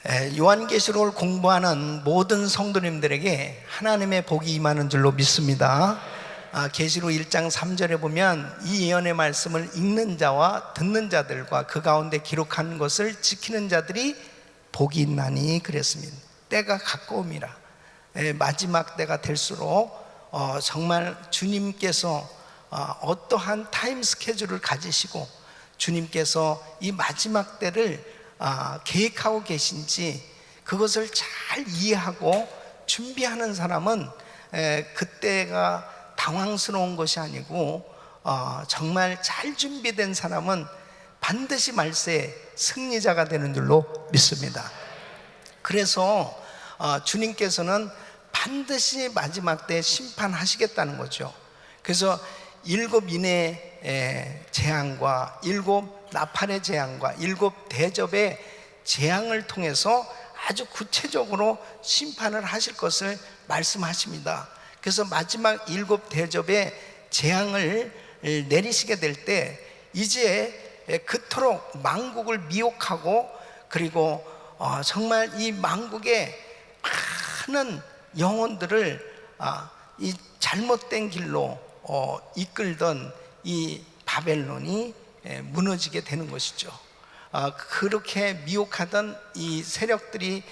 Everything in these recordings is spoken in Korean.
요한계시록을 공부하는 모든 성도님들에게 하나님의 복이 임하는 줄로 믿습니다. 계시록 1장 3절에 보면 이 예언의 말씀을 읽는 자와 듣는 자들과 그 가운데 기록한 것을 지키는 자들이 복이 있나니 그랬습니다. 때가 가까움이라. 마지막 때가 될수록 정말 주님께서 어떠한 타임 스케줄을 가지시고 주님께서 이 마지막 때를 계획하고 계신지 그것을 잘 이해하고 준비하는 사람은 그때가 당황스러운 것이 아니고 정말 잘 준비된 사람은 반드시 말세의 승리자가 되는 줄로 믿습니다. 그래서 주님께서는 반드시 마지막 때 심판하시겠다는 거죠. 그래서 7인의 재앙과 7 나팔의 재앙과 7 대접의 재앙을 통해서 아주 구체적으로 심판을 하실 것을 말씀하십니다. 그래서 마지막 7 대접의 재앙을 내리시게 될 때 이제 그토록 만국을 미혹하고 그리고 정말 이 만국의 많은 영혼들을 이 잘못된 길로 이끌던 이 바벨론이 무너지게 되는 것이죠. 그렇게 미혹하던 이 세력들이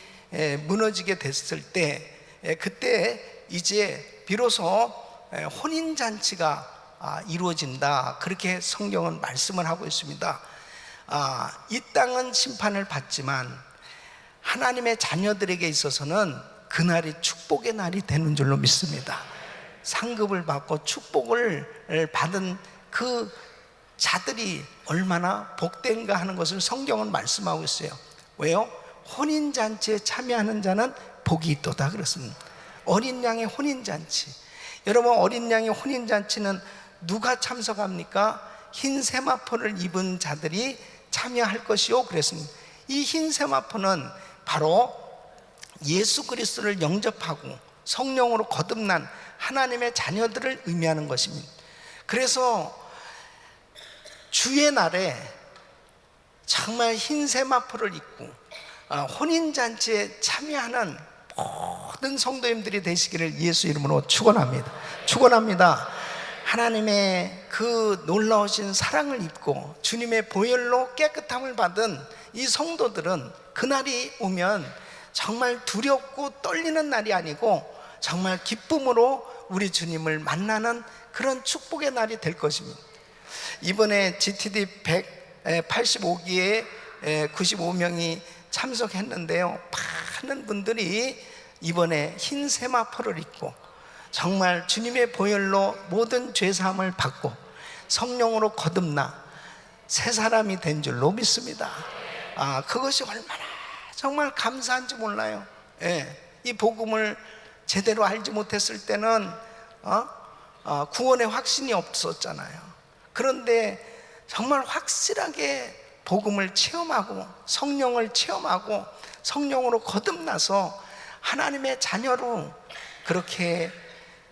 무너지게 됐을 때 그때 이제 비로소 혼인잔치가 이루어진다, 그렇게 성경은 말씀을 하고 있습니다. 이 땅은 심판을 받지만 하나님의 자녀들에게 있어서는 그날이 축복의 날이 되는 줄로 믿습니다. 상급을 받고 축복을 받은 그 자들이 얼마나 복된가 하는 것을 성경은 말씀하고 있어요. 왜요? 혼인잔치에 참여하는 자는 복이 있도다 그랬습니다. 어린 양의 혼인잔치. 여러분, 어린 양의 혼인잔치는 누가 참석합니까? 흰 세마포를 입은 자들이 참여할 것이요 그랬습니다. 이 흰 세마포는 바로 예수 그리스도를 영접하고 성령으로 거듭난 하나님의 자녀들을 의미하는 것입니다. 그래서 주의 날에 정말 흰 세마포를 입고 혼인잔치에 참여하는 모든 성도님들이 되시기를 예수 이름으로 축원합니다. 하나님의 그 놀라우신 사랑을 입고 주님의 보혈로 깨끗함을 받은 이 성도들은 그날이 오면 정말 두렵고 떨리는 날이 아니고 정말 기쁨으로 우리 주님을 만나는 그런 축복의 날이 될 것입니다. 이번에 GTD 185기에 95명이 참석했는데요, 많은 분들이 이번에 흰 세마포를 입고 정말 주님의 보혈로 모든 죄사함을 받고 성령으로 거듭나 새 사람이 된 줄로 믿습니다. 그것이 얼마나 정말 감사한지 몰라요. 이 복음을 제대로 알지 못했을 때는 구원의 확신이 없었잖아요. 그런데 정말 확실하게 복음을 체험하고 성령을 체험하고 성령으로 거듭나서 하나님의 자녀로 그렇게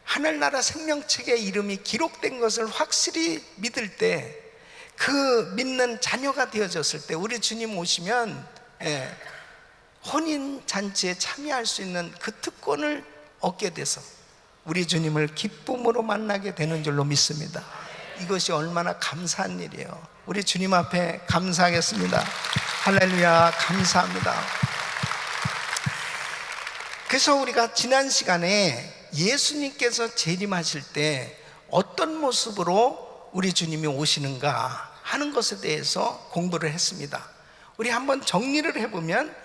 하늘나라 생명책의 이름이 기록된 것을 확실히 믿을 때, 그 믿는 자녀가 되어졌을 때 우리 주님 오시면 혼인잔치에 참여할 수 있는 그 특권을 얻게 돼서 우리 주님을 기쁨으로 만나게 되는 줄로 믿습니다. 이것이 얼마나 감사한 일이에요. 우리 주님 앞에 감사하겠습니다. 할렐루야, 감사합니다. 그래서 우리가 지난 시간에 예수님께서 재림하실 때 어떤 모습으로 우리 주님이 오시는가 하는 것에 대해서 공부를 했습니다. 우리 한번 정리를 해보면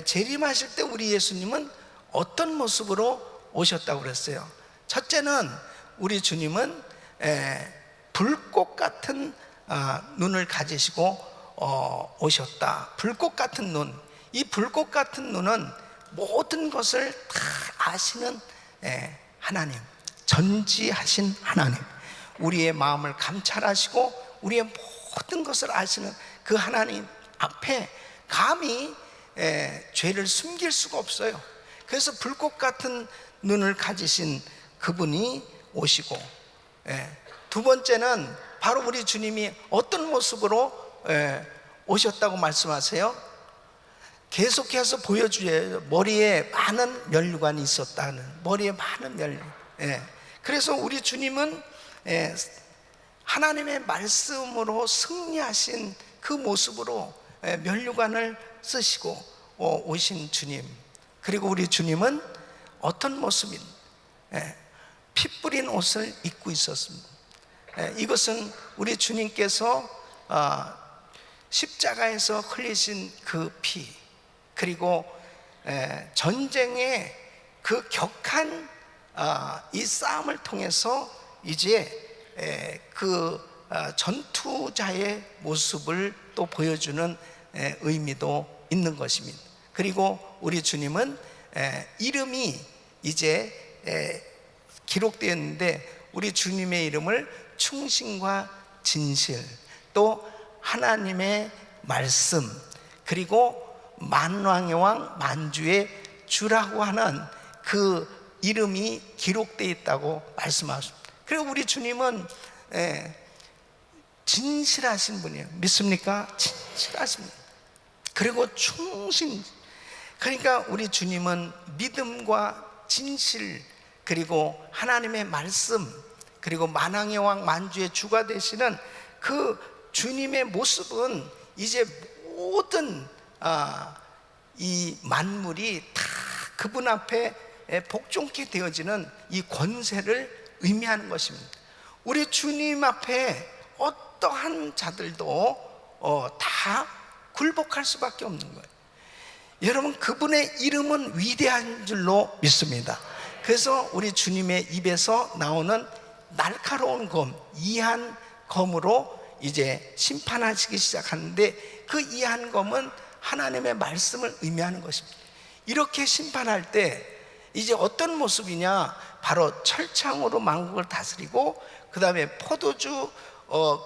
재림하실 때 우리 예수님은 어떤 모습으로 오셨다고 그랬어요. 첫째는 우리 주님은 불꽃 같은 눈을 가지시고 오셨다. 불꽃 같은 눈. 이 불꽃 같은 눈은 모든 것을 다 아시는 하나님, 전지하신 하나님, 우리의 마음을 감찰하시고 우리의 모든 것을 아시는 그 하나님 앞에 감히 죄를 숨길 수가 없어요. 그래서 불꽃 같은 눈을 가지신 그분이 오시고, 두 번째는 바로 우리 주님이 어떤 모습으로 오셨다고 말씀하세요? 계속해서 보여줘요. 머리에 많은 면류관이 있었다는, 머리에 많은 면류. 예. 그래서 우리 주님은 하나님의 말씀으로 승리하신 그 모습으로 면류관을 쓰시고 오신 주님. 그리고 우리 주님은 어떤 모습인, 피 뿌린 옷을 입고 있었습니다. 이것은 우리 주님께서 십자가에서 흘리신 그 피, 그리고 전쟁의 그 격한 이 싸움을 통해서 이제 그 전투자의 모습을 또 보여주는 의미도 있는 것입니다. 그리고 우리 주님은 이름이 이제 기록되었는데, 우리 주님의 이름을 충신과 진실, 또 하나님의 말씀, 그리고 만왕의 왕 만주의 주라고 하는 그 이름이 기록되어 있다고 말씀하십니다. 그리고 우리 주님은 진실하신 분이에요. 믿습니까? 진실하십니다. 그리고 충신, 그러니까 우리 주님은 믿음과 진실, 그리고 하나님의 말씀, 그리고 만왕의 왕 만주의 주가 되시는 그 주님의 모습은 이제 모든 이 만물이 다 그분 앞에 복종케 되어지는 이 권세를 의미하는 것입니다. 우리 주님 앞에 어떠한 자들도 다 굴복할 수밖에 없는 거예요. 여러분, 그분의 이름은 위대한 줄로 믿습니다. 그래서 우리 주님의 입에서 나오는 날카로운 검, 이한 검으로 이제 심판하시기 시작하는데, 그 이한 검은 하나님의 말씀을 의미하는 것입니다. 이렇게 심판할 때 이제 어떤 모습이냐, 바로 철창으로 만국을 다스리고, 그 다음에 포도주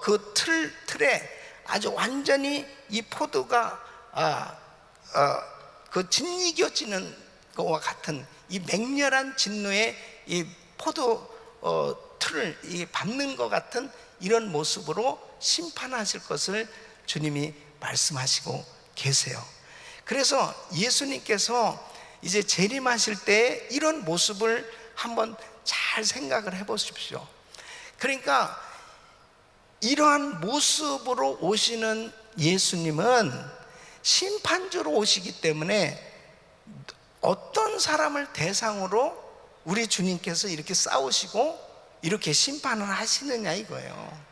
그 틀에 아주 완전히 이 포도가 그 짓이겨지는 것과 같은 이 맹렬한 진노의 이 포도 틀을 밟는 것 같은 이런 모습으로 심판하실 것을 주님이 말씀하시고 계세요. 그래서 예수님께서 이제 재림하실 때 이런 모습을 한번 잘 생각을 해 보십시오. 그러니까 이러한 모습으로 오시는 예수님은 심판주로 오시기 때문에 어떤 사람을 대상으로 우리 주님께서 이렇게 싸우시고 이렇게 심판을 하시느냐 이거예요.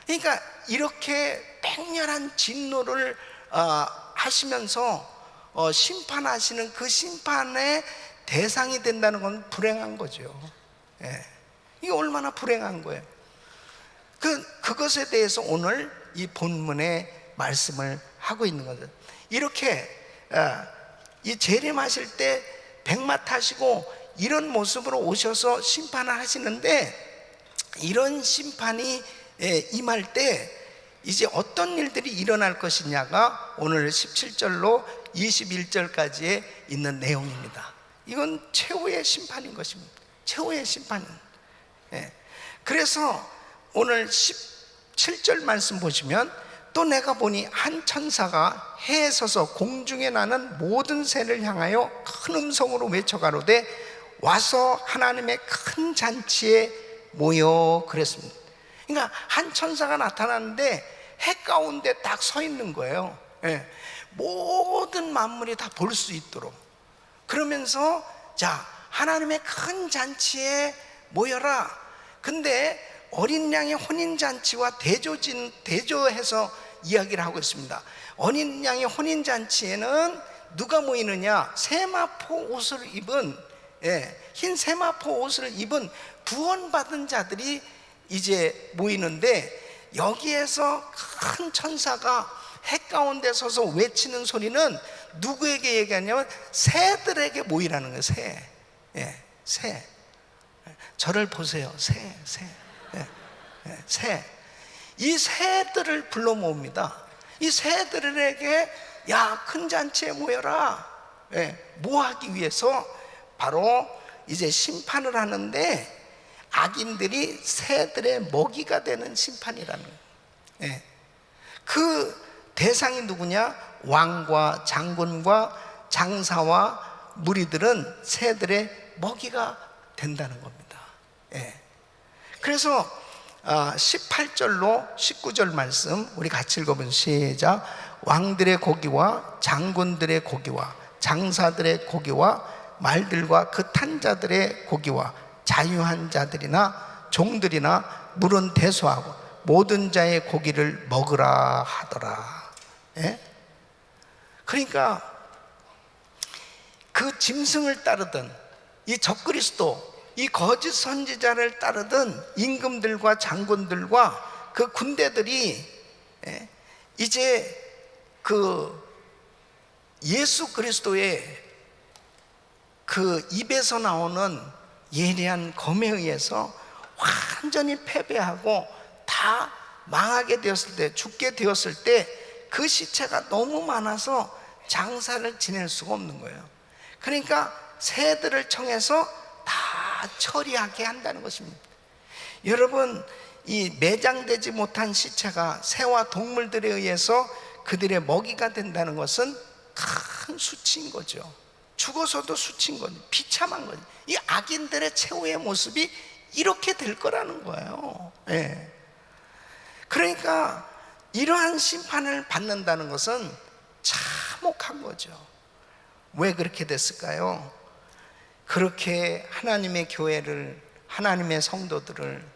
그러니까 이렇게 맹렬한 진노를 하시면서 심판하시는 그 심판의 대상이 된다는 건 불행한 거죠. 이게 얼마나 불행한 거예요. 그것에 대해서 오늘 이 본문의 말씀을 하고 있는 거죠. 이렇게 이 재림하실 때 백마 타시고 이런 모습으로 오셔서 심판을 하시는데, 이런 심판이 임할 때 이제 어떤 일들이 일어날 것이냐가 오늘 17절로 21절까지에 있는 내용입니다. 이건 최후의 심판인 것입니다. 최후의 심판. 그래서 오늘 17절 말씀 보시면, 또 내가 보니 한 천사가 해에 서서 공중에 나는 모든 새를 향하여 큰 음성으로 외쳐가로되 와서 하나님의 큰 잔치에 모여 그랬습니다. 그러니까 한 천사가 나타났는데 해 가운데 딱 서 있는 거예요. 모든 만물이 다 볼 수 있도록. 그러면서 자, 하나님의 큰 잔치에 모여라. 근데 어린 양의 혼인잔치와 대조해서 이야기를 하고 있습니다. 어린 양의 혼인잔치에는 누가 모이느냐? 세마포 옷을 입은, 흰 세마포 옷을 입은 구원받은 자들이 이제 모이는데, 여기에서 큰 천사가 해 가운데 서서 외치는 소리는 누구에게 얘기하냐면 새들에게 모이라는 거예요. 새. 저를 보세요. 새. 이 새들을 불러 모읍니다. 이 새들에게 야, 큰 잔치에 모여라. 뭐 하기 위해서? 바로 이제 심판을 하는데, 악인들이 새들의 먹이가 되는 심판이라는 거예요. 그 대상이 누구냐? 왕과 장군과 장사와 무리들은 새들의 먹이가 된다는 겁니다. 예. 그래서 18절로 19절 말씀 우리 같이 읽어보면 시작. 왕들의 고기와 장군들의 고기와 장사들의 고기와 말들과 그 탄 자들의 고기와 자유한 자들이나 종들이나 물은 대소하고 모든 자의 고기를 먹으라 하더라. 예? 그러니까 그 짐승을 따르던 이 적그리스도, 이 거짓 선지자를 따르던 임금들과 장군들과 그 군대들이 이제 그 예수 그리스도의 그 입에서 나오는 예리한 검에 의해서 완전히 패배하고 다 망하게 되었을 때, 죽게 되었을 때 그 시체가 너무 많아서 장사를 지낼 수가 없는 거예요. 그러니까 새들을 청해서 다 처리하게 한다는 것입니다. 여러분, 이 매장되지 못한 시체가 새와 동물들에 의해서 그들의 먹이가 된다는 것은 큰 수치인 거죠. 죽어서도 수치인 거죠. 비참한 거죠. 이 악인들의 최후의 모습이 이렇게 될 거라는 거예요. 예. 그러니까 이러한 심판을 받는다는 것은 참혹한 거죠. 왜 그렇게 됐을까요? 그렇게 하나님의 교회를, 하나님의 성도들을,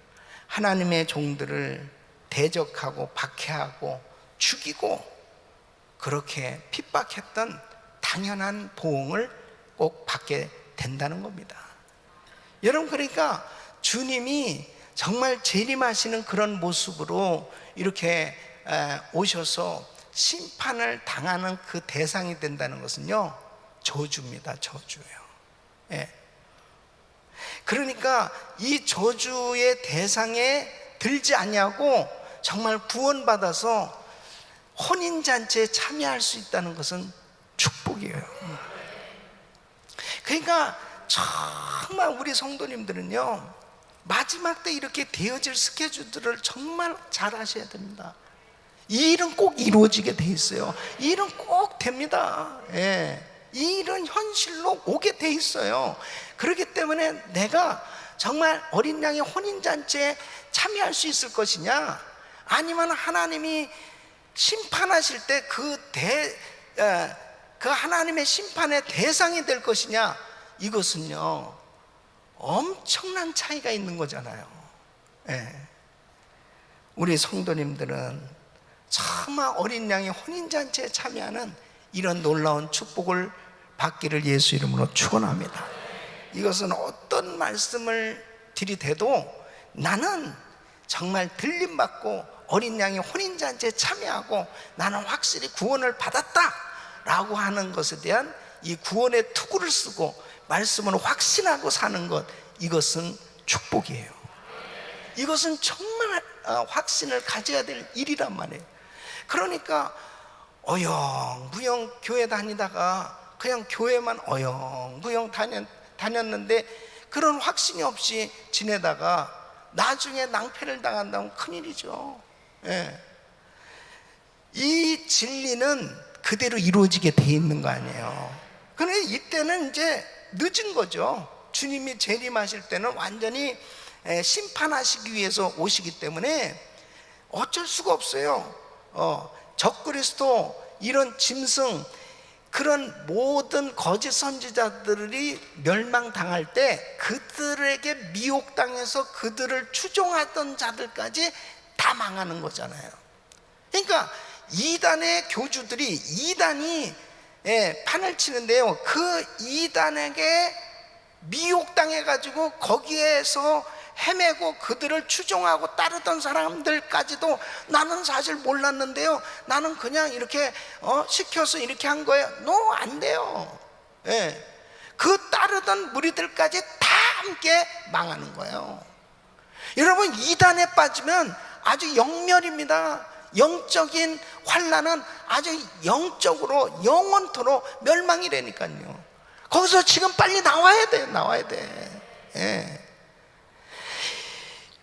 하나님의 종들을 대적하고 박해하고 죽이고 그렇게 핍박했던 당연한 보응을 꼭 받게 된다는 겁니다. 여러분, 그러니까 주님이 정말 재림하시는 그런 모습으로 이렇게 오셔서 심판을 당하는 그 대상이 된다는 것은요, 저주입니다. 저주예요. 예. 그러니까 이 저주의 대상에 들지 아니하고 정말 구원받아서 혼인잔치에 참여할 수 있다는 것은 축복이에요. 그러니까 정말 우리 성도님들은요, 마지막 때 이렇게 되어질 스케줄들을 정말 잘 하셔야 됩니다. 이 일은 꼭 이루어지게 돼 있어요. 이 일은 꼭 됩니다. 예. 이 일은 현실로 오게 돼 있어요. 그렇기 때문에 내가 정말 어린 양의 혼인잔치에 참여할 수 있을 것이냐, 아니면 하나님이 심판하실 때 그 하나님의 심판의 대상이 될 것이냐, 이것은요 엄청난 차이가 있는 거잖아요. 예. 우리 성도님들은 정말 어린 양의 혼인잔치에 참여하는 이런 놀라운 축복을 받기를 예수 이름으로 축원합니다. 이것은 어떤 말씀을 들이대도 나는 정말 들림받고 어린 양의 혼인잔치에 참여하고 나는 확실히 구원을 받았다 라고 하는 것에 대한 이 구원의 투구를 쓰고 말씀을 확신하고 사는 것, 이것은 축복이에요. 이것은 정말 확신을 가져야 될 일이란 말이에요. 그러니까 어영부영 교회 다니다가 그냥 교회만 어영부영 다녔는데 그런 확신이 없이 지내다가 나중에 낭패를 당한다면 큰일이죠. 예. 이 진리는 그대로 이루어지게 돼 있는 거 아니에요. 그런데 이때는 이제 늦은 거죠. 주님이 재림하실 때는 완전히 심판하시기 위해서 오시기 때문에 어쩔 수가 없어요. 적그리스도, 이런 짐승, 그런 모든 거짓 선지자들이 멸망당할 때 그들에게 미혹당해서 그들을 추종하던 자들까지 다 망하는 거잖아요. 그러니까 이단의 교주들이, 이단이 판을 치는데요, 그 이단에게 미혹당해가지고 거기에서 헤매고 그들을 추종하고 따르던 사람들까지도 나는 사실 몰랐는데요, 나는 그냥 이렇게 시켜서 이렇게 한 거예요. No, 안 돼요. 예. 그 따르던 무리들까지 다 함께 망하는 거예요. 여러분, 이단에 빠지면 아주 영멸입니다. 영적인 환난은 아주 영적으로 영원토록 멸망이라니까요. 거기서 지금 빨리 나와야 돼. 예.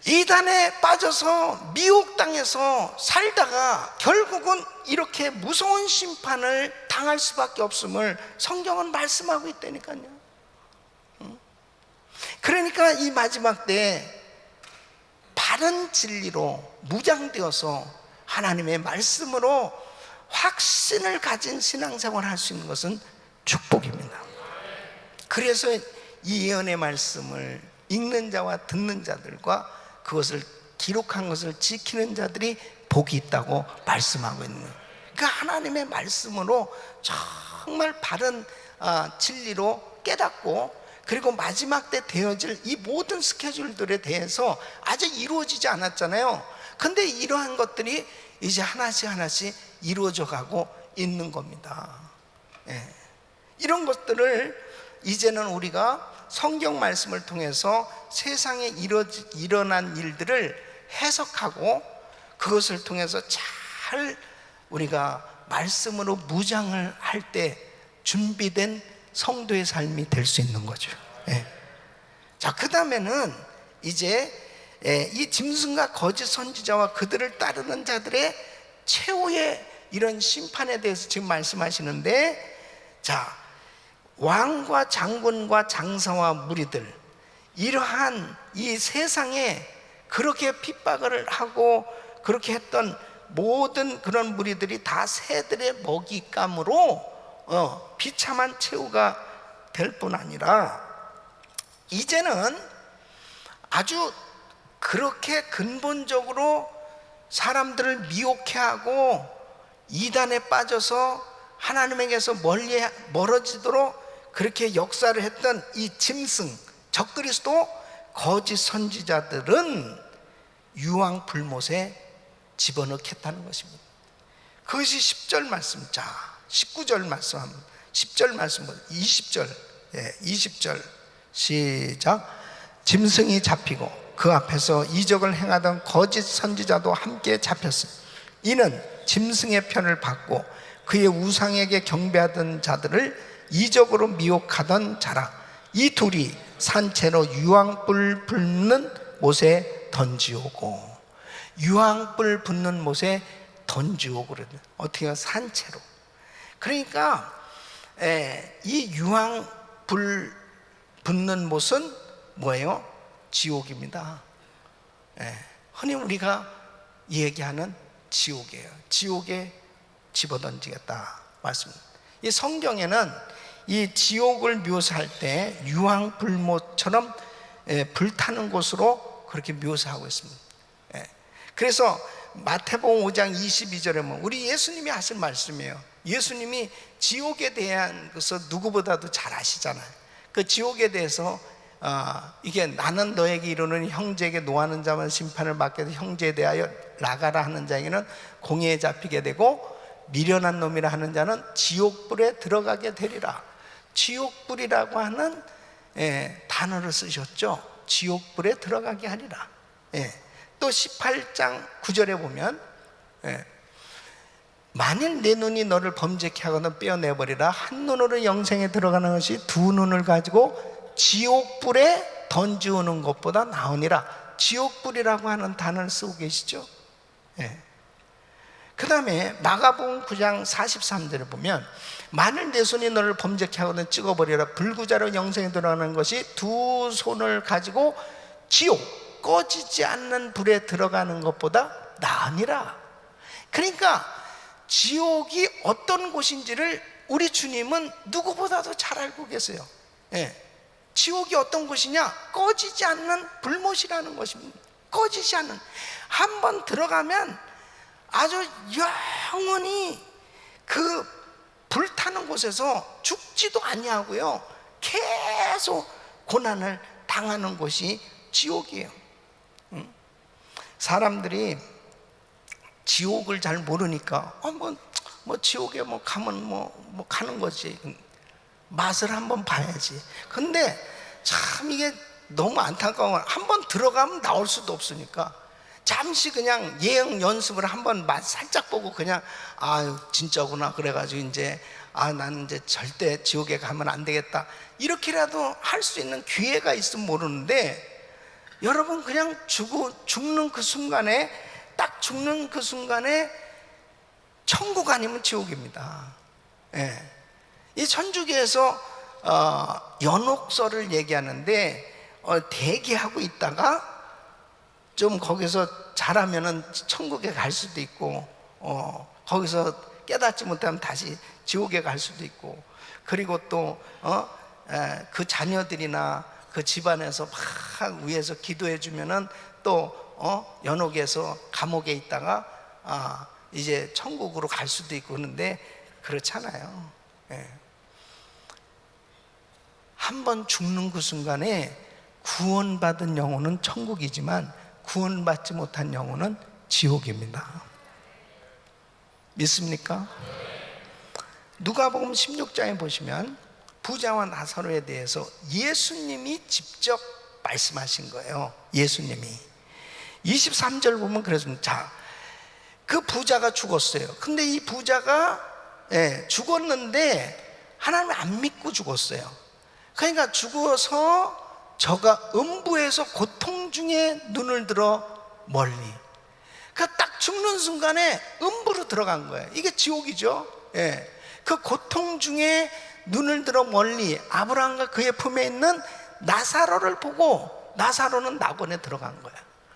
이단에 빠져서 미혹당해서 살다가 결국은 이렇게 무서운 심판을 당할 수밖에 없음을 성경은 말씀하고 있다니까요. 그러니까 이 마지막 때에 바른 진리로 무장되어서 하나님의 말씀으로 확신을 가진 신앙생활을 할 수 있는 것은 축복입니다. 그래서 이 예언의 말씀을 읽는 자와 듣는 자들과 그것을 기록한 것을 지키는 자들이 복이 있다고 말씀하고 있는 거예요. 그러니까 하나님의 말씀으로 정말 바른 진리로 깨닫고, 그리고 마지막 때 되어질 이 모든 스케줄들에 대해서 아직 이루어지지 않았잖아요. 근데 이러한 것들이 이제 하나씩 하나씩 이루어져 가고 있는 겁니다. 이런 것들을 이제는 우리가 성경 말씀을 통해서 세상에 일어난 일들을 해석하고 그것을 통해서 잘 우리가 말씀으로 무장을 할 때 준비된 성도의 삶이 될 수 있는 거죠. 자, 그 다음에는 이제 이 짐승과 거짓 선지자와 그들을 따르는 자들의 최후의 이런 심판에 대해서 지금 말씀하시는데, 자, 왕과 장군과 장사와 무리들, 이러한 이 세상에 그렇게 핍박을 하고 그렇게 했던 모든 그런 무리들이 다 새들의 먹잇감으로 비참한 최후가 될 뿐 아니라, 이제는 아주 그렇게 근본적으로 사람들을 미혹해 하고 이단에 빠져서 하나님에게서 멀어지도록 그렇게 역사를 했던 이 짐승, 적그리스도, 거짓 선지자들은 유황불못에 집어넣겠다는 것입니다. 그것이 10절 말씀. 자, 19절 말씀, 10절 말씀, 20절, 20절 시작. 짐승이 잡히고 그 앞에서 이적을 행하던 거짓 선지자도 함께 잡혔으니 이는 짐승의 편을 받고 그의 우상에게 경배하던 자들을 이적으로 미혹하던 자라. 이 둘이 산채로 유황불 붙는 못에 던지오고, 유황불 붙는 못에 던지오고 그러거든요. 어떻게 해요? 산채로. 그러니까 이 유황불 붙는 못은 뭐예요? 지옥입니다. 흔히 우리가 얘기하는 지옥이에요. 지옥에 집어던지겠다 말씀입니다. 이 성경에는 이 지옥을 묘사할 때 유황불못처럼 불타는 곳으로 그렇게 묘사하고 있습니다. 그래서 마태복음 5장 22절에 보면 우리 예수님이 하신 말씀이에요. 예수님이 지옥에 대한 것을 누구보다도 잘 아시잖아요. 그 지옥에 대해서 이게 나는 너에게 이르노니 형제에게 노하는 자만 심판을 받게 되고 형제에 대하여 나가라 하는 자에게는 공회에 잡히게 되고 미련한 놈이라 하는 자는 지옥불에 들어가게 되리라. 지옥불이라고 하는 단어를 쓰셨죠. 지옥불에 들어가게 하리라. 또 18장 9절에 보면 만일 내 눈이 너를 범죄케 하거든 빼어내버리라. 한 눈으로 영생에 들어가는 것이 두 눈을 가지고 지옥불에 던지우는 것보다 나으니라. 지옥불이라고 하는 단어를 쓰고 계시죠. 그 다음에 마가복음 9장 43절에 보면 만일 내 손이 너를 범죄케 하거든 찍어버리라. 불구자로 영생에 들어가는 것이 두 손을 가지고 지옥, 꺼지지 않는 불에 들어가는 것보다 나으니라. 그러니까 지옥이 어떤 곳인지를 우리 주님은 누구보다도 잘 알고 계세요. 지옥이 어떤 곳이냐? 꺼지지 않는 불못이라는 것입니다. 꺼지지 않는, 한번 들어가면 아주 영원히 그 불타는 곳에서 죽지도 아니하고요, 계속 고난을 당하는 곳이 지옥이에요. 사람들이 지옥을 잘 모르니까 뭐 지옥에 뭐 가면 뭐 가는 거지, 맛을 한번 봐야지. 근데 참 이게 너무 안타까운 건 한번 들어가면 나올 수도 없으니까 잠시 그냥 예행 연습을 한번 맛 살짝 보고 그냥 진짜구나 그래가지고 이제 나는 이제 절대 지옥에 가면 안 되겠다 이렇게라도 할 수 있는 기회가 있으면 모르는데, 여러분 그냥 죽는 그 순간에, 딱 죽는 그 순간에 천국 아니면 지옥입니다. 예. 이 천주교에서 연옥설을 얘기하는데, 대기하고 있다가 좀 거기서 잘하면은 천국에 갈 수도 있고, 거기서 깨닫지 못하면 다시 지옥에 갈 수도 있고, 그리고 또 그 자녀들이나 그 집안에서 막 위에서 기도해 주면은 또 연옥에서 감옥에 있다가 이제 천국으로 갈 수도 있고. 그런데 그렇잖아요. 예. 한번 죽는 그 순간에 구원받은 영혼은 천국이지만 구원받지 못한 영혼은 지옥입니다. 믿습니까? 누가복음 16장에 보시면 부자와 나사로에 대해서 예수님이 직접 말씀하신 거예요. 예수님이 23절 보면 그랬습니다. 자, 그 부자가 죽었어요. 근데 이 부자가 죽었는데 하나님을 안 믿고 죽었어요. 그러니까 죽어서 저가 음부에서 고통 중에 눈을 들어 멀리, 그 딱 죽는 순간에 음부로 들어간 거예요. 이게 지옥이죠. 그 고통 중에 눈을 들어 멀리 아브라함과 그의 품에 있는 나사로를 보고, 나사로는 낙원에 들어간 거야.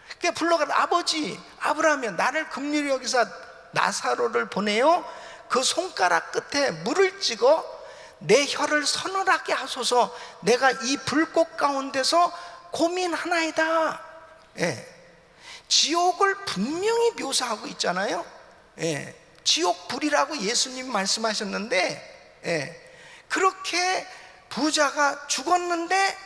그게 불러가지고, 아버지 아브라함이여, 나를 긍휼히 여기사 나사로를 보내요. 그 손가락 끝에 물을 찍어 내 혀를 서늘하게 하소서. 내가 이 불꽃 가운데서 고민하나이다. 지옥을 분명히 묘사하고 있잖아요. 지옥 불이라고 예수님이 말씀하셨는데, 그렇게 부자가 죽었는데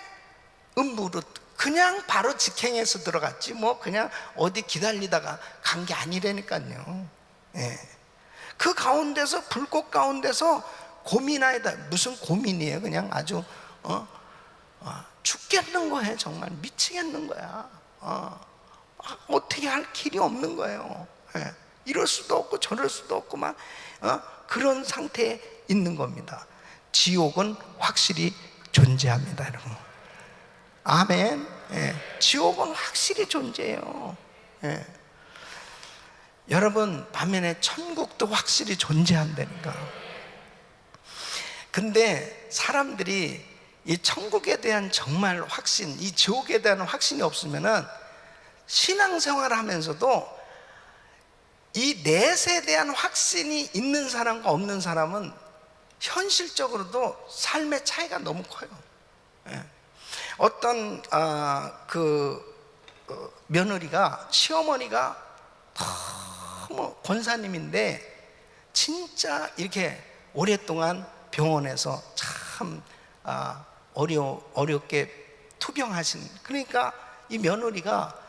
음부로 그냥 바로 직행해서 들어갔지, 뭐 그냥 어디 기다리다가 간 게 아니라니까요. 그 가운데서, 불꽃 가운데서 고민하다. 무슨 고민이에요? 그냥 아주 죽겠는 거예요. 정말 미치겠는 거야. 어떻게 할 길이 없는 거예요. 이럴 수도 없고 저럴 수도 없고 막 그런 상태에 있는 겁니다. 지옥은 확실히 존재합니다, 여러분. 아멘. 지옥은 확실히 존재해요. 여러분, 반면에 천국도 확실히 존재한다니까. 근데 사람들이 이 천국에 대한 정말 확신, 이 지옥에 대한 확신이 없으면은 신앙생활을 하면서도 이 넷에 대한 확신이 있는 사람과 없는 사람은 현실적으로도 삶의 차이가 너무 커요. 어떤 며느리가, 시어머니가 너무 권사님인데 진짜 이렇게 오랫동안 병원에서 참 어렵게 투병하신, 그러니까 이 며느리가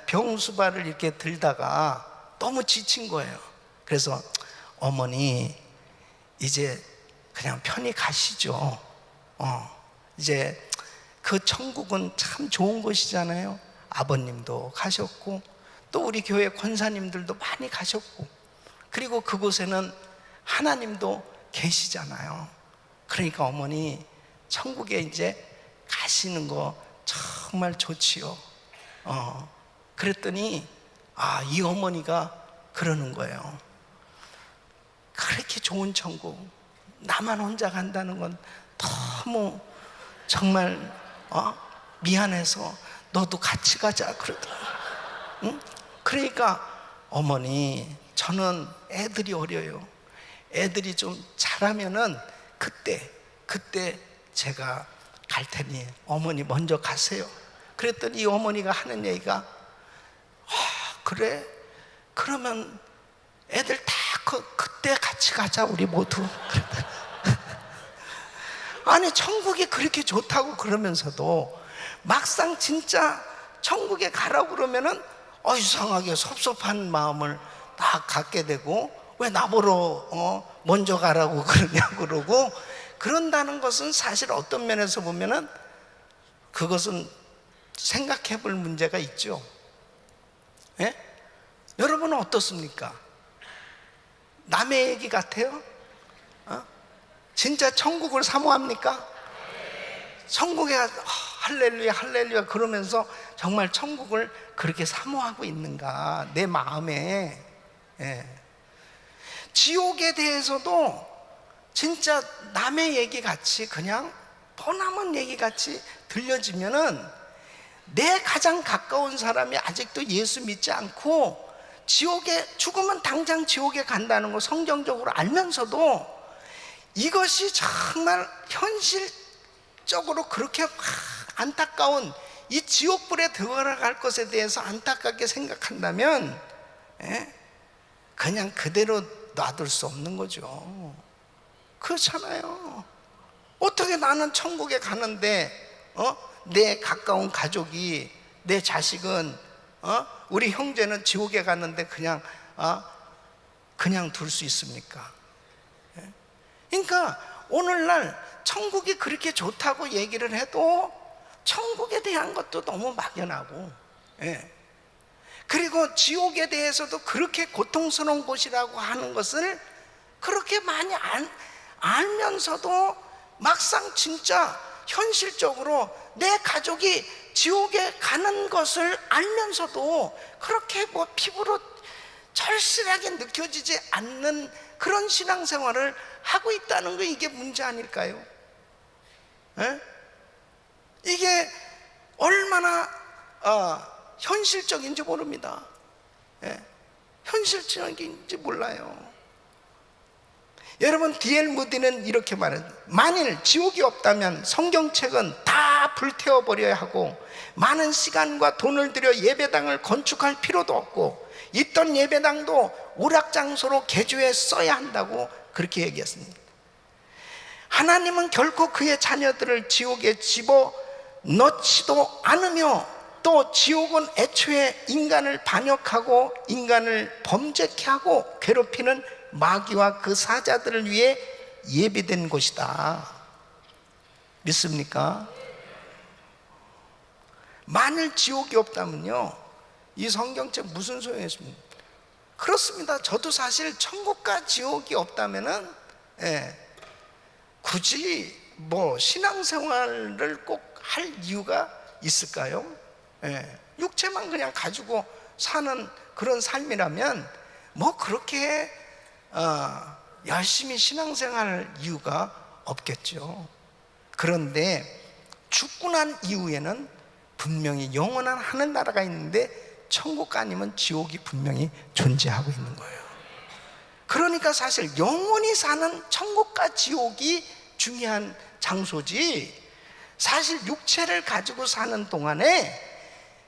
병수발을 이렇게 들다가 너무 지친 거예요. 그래서 어머니 이제 그냥 편히 가시죠. 이제 그 천국은 참 좋은 곳이잖아요. 아버님도 가셨고 또 우리 교회 권사님들도 많이 가셨고, 그리고 그곳에는 하나님도 계시잖아요. 그러니까 어머니 천국에 이제 가시는 거 정말 좋지요. 그랬더니 이 어머니가 그러는 거예요. 그렇게 좋은 천국 나만 혼자 간다는 건 너무 정말 미안해서 너도 같이 가자 그러더라. 응? 그러니까 어머니, 저는 애들이 어려요. 애들이 좀 자라면은 그때 제가 갈 테니 어머니 먼저 가세요. 그랬더니 이 어머니가 하는 얘기가, 그래? 그러면 애들 다 그때 같이 가자 우리 모두. 아니 천국이 그렇게 좋다고 그러면서도 막상 진짜 천국에 가라고 그러면은 이상하게 섭섭한 마음을 다 갖게 되고, 왜 나보러 먼저 가라고 그러냐고 그러고, 그런다는 것은 사실 어떤 면에서 보면은 그것은 생각해 볼 문제가 있죠. 여러분은 어떻습니까? 남의 얘기 같아요? 진짜 천국을 사모합니까? 천국에 가서 할렐루야 할렐루야 그러면서 정말 천국을 그렇게 사모하고 있는가, 내 마음에. 지옥에 대해서도 진짜 남의 얘기 같이, 그냥 뻔한 얘기 같이 들려지면은 내 가장 가까운 사람이 아직도 예수 믿지 않고 지옥에, 죽으면 당장 지옥에 간다는 거 성경적으로 알면서도 이것이 정말 현실적으로 그렇게 안타까운 이 지옥불에 들어갈 것에 대해서 안타깝게 생각한다면 그냥 그대로 놔둘 수 없는 거죠. 그렇잖아요. 어떻게 나는 천국에 가는데 내 가까운 가족이, 내 자식은, 우리 형제는 지옥에 갔는데 그냥 둘 수 있습니까? 그러니까 오늘날 천국이 그렇게 좋다고 얘기를 해도 천국에 대한 것도 너무 막연하고, 그리고 지옥에 대해서도 그렇게 고통스러운 곳이라고 하는 것을 그렇게 많이 알면서도 막상 진짜 현실적으로 내 가족이 지옥에 가는 것을 알면서도 그렇게 피부로 절실하게 느껴지지 않는 그런 신앙생활을 하고 있다는 거, 이게 문제 아닐까요? 이게 얼마나 현실적인지 모릅니다. 현실적인지 몰라요. 여러분, D.L. 무디는 이렇게 말합니다. 만일 지옥이 없다면 성경책은 다 불태워버려야 하고 많은 시간과 돈을 들여 예배당을 건축할 필요도 없고 있던 예배당도 오락장소로 개조해 써야 한다고 그렇게 얘기했습니다. 하나님은 결코 그의 자녀들을 지옥에 집어넣지도 않으며, 또 지옥은 애초에 인간을 반역하고 인간을 범죄케 하고 괴롭히는 마귀와 그 사자들을 위해 예비된 곳이다. 믿습니까? 만일 지옥이 없다면요, 이 성경책 무슨 소용이 있습니까? 그렇습니다. 저도 사실 천국과 지옥이 없다면은 굳이 신앙생활을 꼭 할 이유가 있을까요? 육체만 그냥 가지고 사는 그런 삶이라면 그렇게 열심히 신앙생활할 이유가 없겠죠. 그런데 죽고 난 이후에는 분명히 영원한 하늘나라가 있는데 천국 아니면 지옥이 분명히 존재하고 있는 거예요. 그러니까 사실 영원히 사는 천국과 지옥이 중요한 장소지, 사실 육체를 가지고 사는 동안에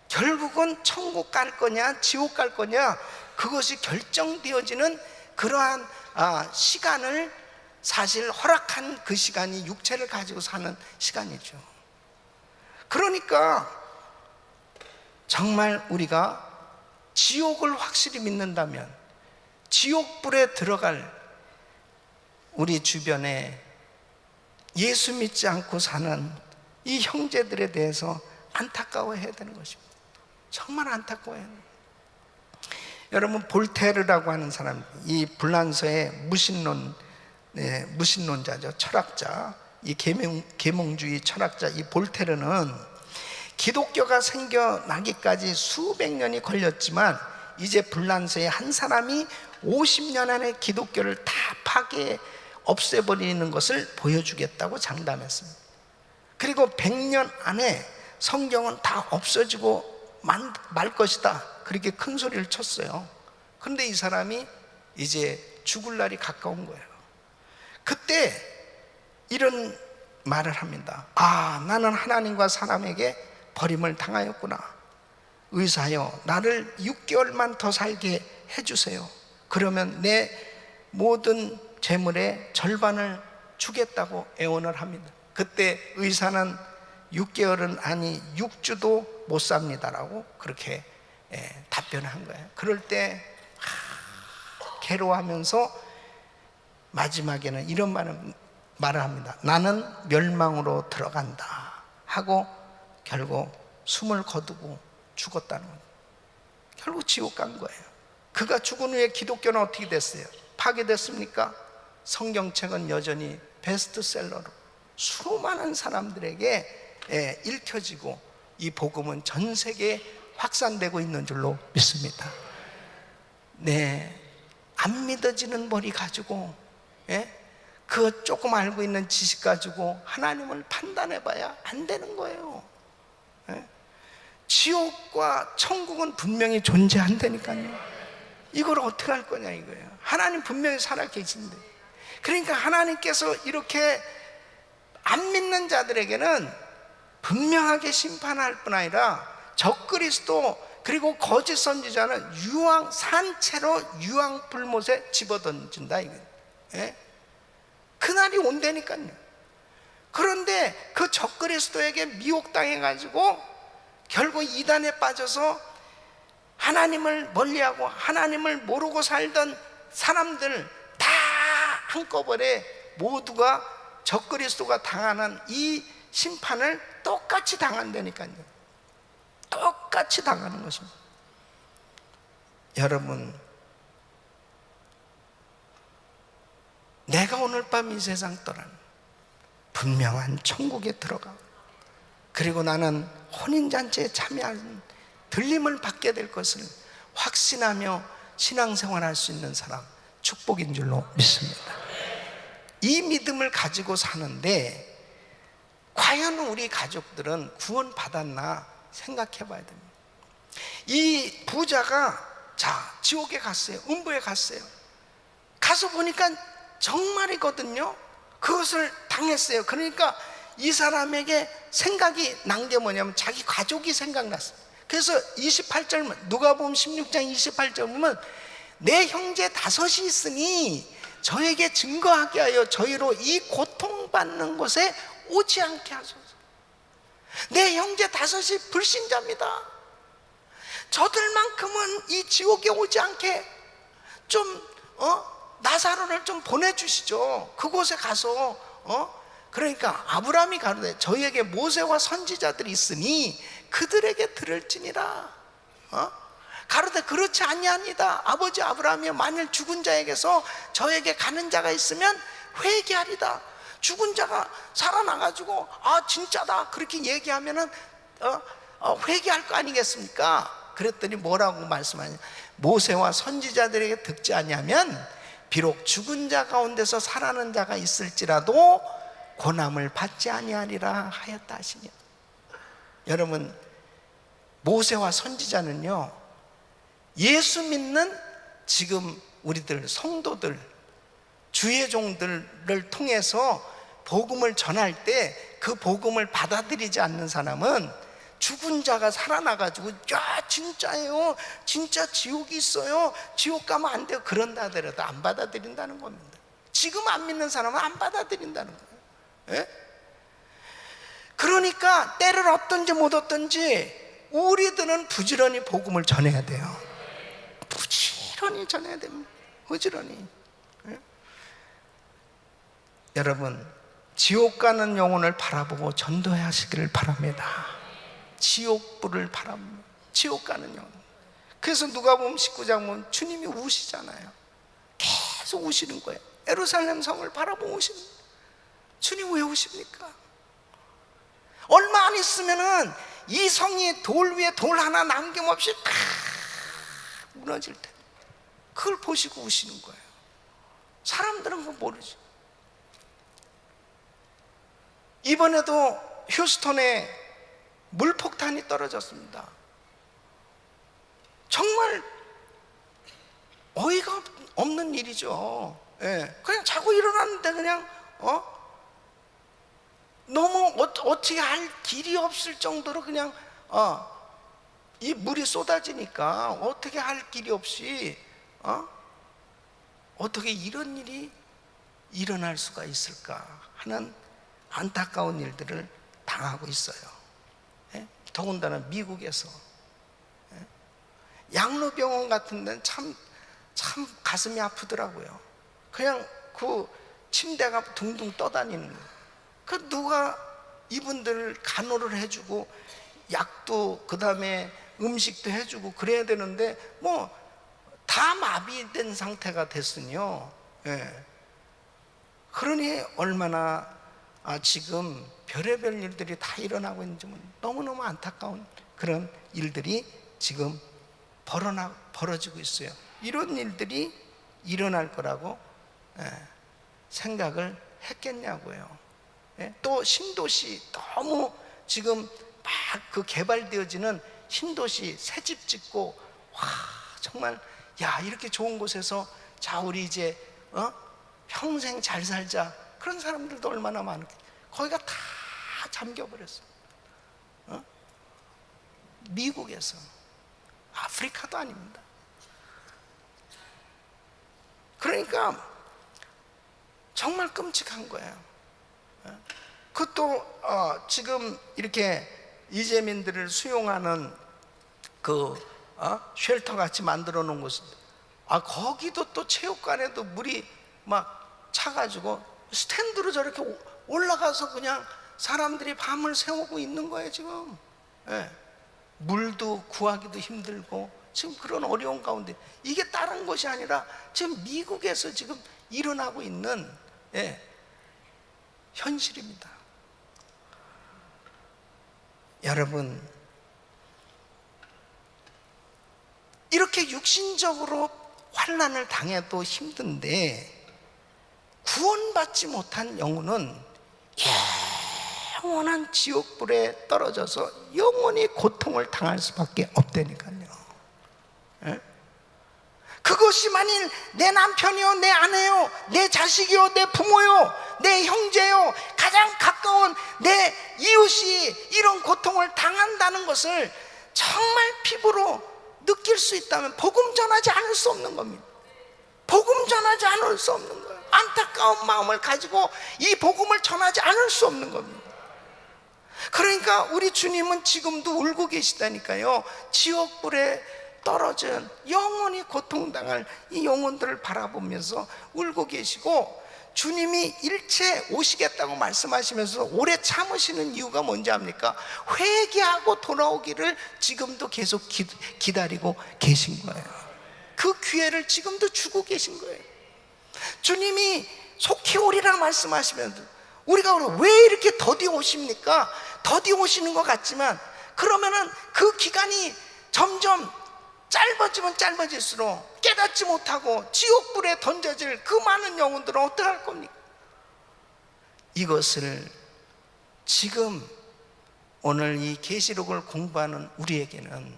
결국은 천국 갈 거냐 지옥 갈 거냐, 그것이 결정되어지는 그러한 시간을 사실 허락한 그 시간이 육체를 가지고 사는 시간이죠. 그러니까 정말 우리가 지옥을 확실히 믿는다면 지옥불에 들어갈 우리 주변에 예수 믿지 않고 사는 이 형제들에 대해서 안타까워해야 되는 것입니다. 정말 안타까워해야 합니다. 여러분, 볼테르라고 하는 사람, 이 불란서의 무신론자죠. 철학자, 이 계몽주의 철학자 이 볼테르는 기독교가 생겨나기까지 수백 년이 걸렸지만 이제 불란서의 한 사람이 50년 안에 기독교를 다 파괴 없애버리는 것을 보여주겠다고 장담했습니다. 그리고 100년 안에 성경은 다 없어지고 말 것이다, 그렇게 큰 소리를 쳤어요. 그런데 이 사람이 이제 죽을 날이 가까운 거예요. 그때 이런 말을 합니다. 나는 하나님과 사람에게 버림을 당하였구나. 의사여, 나를 6개월만 더 살게 해주세요. 그러면 내 모든 재물의 절반을 주겠다고 애원을 합니다. 그때 의사는 6개월은 아니 6주도 못 삽니다라고 그렇게 답변한 거예요. 그럴 때 괴로워하면서 마지막에는 이런 말을 합니다. 나는 멸망으로 들어간다 하고 결국 숨을 거두고 죽었다는 거예요. 결국 지옥 간 거예요. 그가 죽은 후에 기독교는 어떻게 됐어요? 파괴됐습니까? 성경책은 여전히 베스트셀러로 수많은 사람들에게 읽혀지고 이 복음은 전 세계에 확산되고 있는 줄로 믿습니다. 네, 안 믿어지는 머리 가지고 그 조금 알고 있는 지식 가지고 하나님을 판단해봐야 안 되는 거예요. 지옥과 천국은 분명히 존재한다니까요. 이걸 어떻게 할 거냐 이거예요. 하나님 분명히 살아계신데, 그러니까 하나님께서 이렇게 안 믿는 자들에게는 분명하게 심판할 뿐 아니라 적그리스도 그리고 거짓 선지자는 산채로 유황불못에 집어던진다 이거예요. 그날이 온다니까요. 그런데 그 적그리스도에게 미혹당해가지고 결국 이단에 빠져서 하나님을 멀리하고 하나님을 모르고 살던 사람들 다 한꺼번에 모두가 적그리스도가 당하는 이 심판을 똑같이 당한다니까요. 똑같이 당하는 것입니다. 여러분, 내가 오늘 밤 이 세상 떠나는 분명한 천국에 들어가, 그리고 나는 혼인잔치에 참여하는 들림을 받게 될 것을 확신하며 신앙생활할 수 있는 사람, 축복인 줄로 믿습니다. 이 믿음을 가지고 사는데 과연 우리 가족들은 구원 받았나 생각해 봐야 됩니다. 이 부자가 지옥에 갔어요. 음부에 갔어요. 가서 보니까 정말이거든요. 그것을 당했어요. 그러니까 이 사람에게 생각이 난 게 뭐냐면 자기 가족이 생각났어요. 그래서 28절, 누가복음 16장 28절 보면 내 형제 5이 있으니 저에게 증거하게 하여 저희로 이 고통받는 곳에 오지 않게 하소서. 내 형제 5이 불신자입니다. 저들만큼은 이 지옥에 오지 않게 좀 나사로를 좀 보내주시죠. 그곳에 가서 그러니까 아브라함이 가로되 저희에게 모세와 선지자들이 있으니 그들에게 들을지니라. 가로되 그렇지 아니하니다. 아버지 아브라함이 만일 죽은 자에게서 저에게 가는 자가 있으면 회개하리다. 죽은 자가 살아나가지고 진짜다 그렇게 얘기하면은 회개할 거 아니겠습니까? 그랬더니 뭐라고 말씀하냐, 모세와 선지자들에게 듣지 아니하면 비록 죽은 자 가운데서 살아난 자가 있을지라도 고난을 받지 아니하리라 하였다 하시냐. 여러분, 모세와 선지자는요, 예수 믿는 지금 우리들 성도들, 주의 종들을 통해서 복음을 전할 때 그 복음을 받아들이지 않는 사람은 죽은 자가 살아나가지고 야 진짜예요, 진짜 지옥이 있어요, 지옥 가면 안 돼요 그런다 하더라도 안 받아들인다는 겁니다. 지금 안 믿는 사람은 안 받아들인다는 거예요. 그러니까 때를 얻든지 못 얻든지 우리들은 부지런히 복음을 전해야 돼요. 부지런히 전해야 됩니다. 부지런히. 여러분, 지옥 가는 영혼을 바라보고 전도하시기를 바랍니다. 지옥불을 바랍니다. 지옥 가는 영혼. 그래서 누가복음 19장 보면 주님이 우시잖아요. 계속 우시는 거예요. 예루살렘 성을 바라보고 우시는 거예요. 주님 왜 우십니까? 얼마 안 있으면은 이 성이 돌 위에 돌 하나 남김없이 다 무너질 텐데 그걸 보시고 우시는 거예요. 사람들은 그거 모르죠. 이번에도 휴스턴에 물폭탄이 떨어졌습니다. 정말 어이가 없는 일이죠. 그냥 자고 일어났는데 그냥 너무 어떻게 할 길이 없을 정도로 그냥 이 물이 쏟아지니까 어떻게 할 길이 없이 어떻게 이런 일이 일어날 수가 있을까 하는 안타까운 일들을 당하고 있어요. 더군다나 미국에서 양로병원 같은 데는 참 가슴이 아프더라고요. 그냥 그 침대가 둥둥 떠다니는 거예요. 그 누가 이분들을 간호를 해주고 약도 그 다음에 음식도 해주고 그래야 되는데 뭐 다 마비된 상태가 됐으니요. 그러니 얼마나 지금 별의별 일들이 다 일어나고 있는 점 너무너무 안타까운 그런 일들이 지금 벌어지고 있어요. 이런 일들이 일어날 거라고 생각을 했겠냐고요. 또 신도시, 너무 지금 막 그 개발되어지는 신도시, 새집 짓고, 와 정말 야 이렇게 좋은 곳에서 자 우리 이제 평생 잘 살자, 그런 사람들도 얼마나 많을까. 거기가 다 잠겨버렸어. 미국에서, 아프리카도 아닙니다. 그러니까 정말 끔찍한 거예요. 그것도 지금 이렇게 이재민들을 수용하는 그 쉘터 같이 만들어 놓은 곳, 거기도 또 체육관에도 물이 막 차가지고 스탠드로 저렇게 올라가서 그냥 사람들이 밤을 새우고 있는 거예요 지금. 물도 구하기도 힘들고 지금 그런 어려운 가운데, 이게 다른 것이 아니라 지금 미국에서 지금 일어나고 있는 현실입니다. 여러분, 이렇게 육신적으로 환난을 당해도 힘든데 구원받지 못한 영혼은 영원한 지옥불에 떨어져서 영원히 고통을 당할 수밖에 없다니까요. 그것이 만일 내 남편이요, 내 아내요, 내 자식이요, 내 부모요, 내 형제요, 가장 가까운 내 이웃이 이런 고통을 당한다는 것을 정말 피부로 느낄 수 있다면 복음 전하지 않을 수 없는 겁니다. 복음 전하지 않을 수 없는 거예요. 안타까운 마음을 가지고 이 복음을 전하지 않을 수 없는 겁니다. 그러니까 우리 주님은 지금도 울고 계시다니까요. 지옥불에 떨어진 영원히 고통당할 이 영혼들을 바라보면서 울고 계시고, 주님이 일체 오시겠다고 말씀하시면서 오래 참으시는 이유가 뭔지 압니까? 회개하고 돌아오기를 지금도 계속 기다리고 계신 거예요. 그 기회를 지금도 주고 계신 거예요. 주님이 속히 오리라 말씀하시면서 우리가 왜 이렇게 더디 오십니까? 더디 오시는 것 같지만 그러면은 그 기간이 점점 짧아지면 짧아질수록 깨닫지 못하고 지옥불에 던져질 그 많은 영혼들은 어떻게 할 겁니까? 이것을 지금 오늘 이 계시록을 공부하는 우리에게는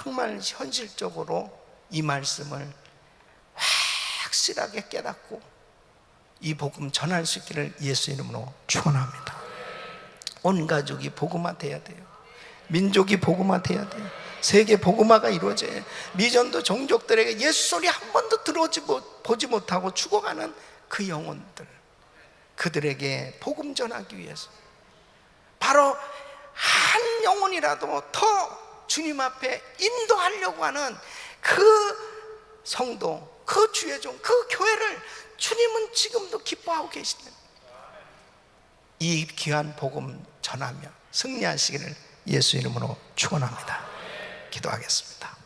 정말 현실적으로 이 말씀을 확실하게 깨닫고 이 복음 전할 수 있기를 예수 이름으로 축원합니다. 온 가족이 복음화 돼야 돼요. 민족이 복음화 돼야 돼요. 세계 복음화가 이루어져요. 미전도 종족들에게 예수 소리 한 번도 보지 못하고 죽어가는 그 영혼들, 그들에게 복음 전하기 위해서 바로 한 영혼이라도 더 주님 앞에 인도하려고 하는 그 성도, 그 주의 종, 그 교회를 주님은 지금도 기뻐하고 계시다. 이 귀한 복음 전하며 승리하시기를 예수 이름으로 축원합니다. 기도하겠습니다.